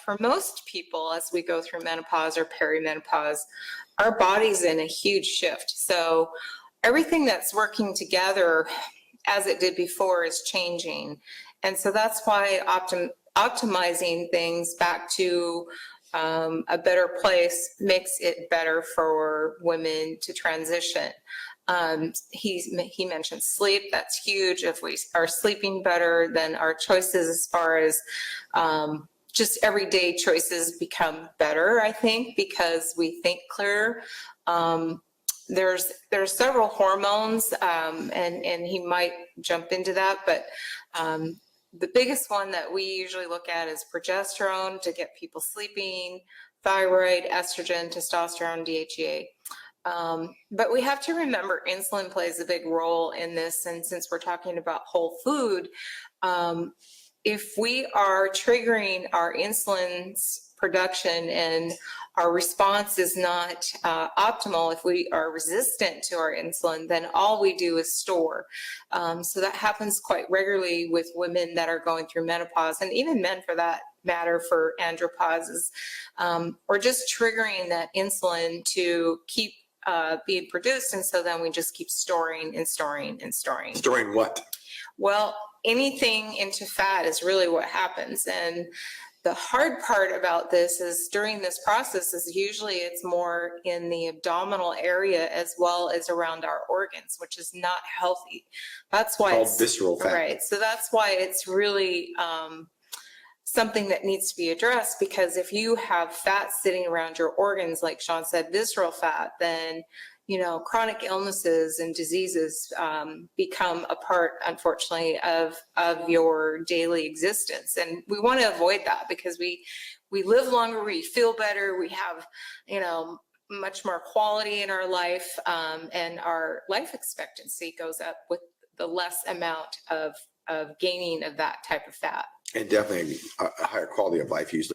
for most people, as we go through menopause or perimenopause, our body's in a huge shift. So everything that's working together as it did before is changing. And so that's why optimizing things back to a better place makes it better for women to transition. He mentioned sleep. That's huge. If we are sleeping better, then our choices as far as just everyday choices become better, I think, because we think clearer. There's several hormones, and he might jump into that, but the biggest one that we usually look at is progesterone to get people sleeping, thyroid, estrogen, testosterone, DHEA. But we have to remember insulin plays a big role in this. And since we're talking about whole food, if we are triggering our insulin's production and our response is not optimal, if we are resistant to our insulin, then all we do is store. So that happens quite regularly with women that are going through menopause, and even men for that matter, for andropauses, or just triggering that insulin to keep being produced. And so then we just keep storing and storing and storing. Storing what? Well, anything into fat is really what happens. And the hard part about this is during this process is usually it's more in the abdominal area as well as around our organs, which is not healthy. That's why it's visceral fat. Right. So that's why it's really something that needs to be addressed, because if you have fat sitting around your organs, like Shawn said, visceral fat, then chronic illnesses and diseases become a part, unfortunately, of your daily existence. And we want to avoid that because we live longer, we feel better, we have, much more quality in our life, and our life expectancy goes up with the less amount of gaining of that type of fat. And definitely a higher quality of life usually.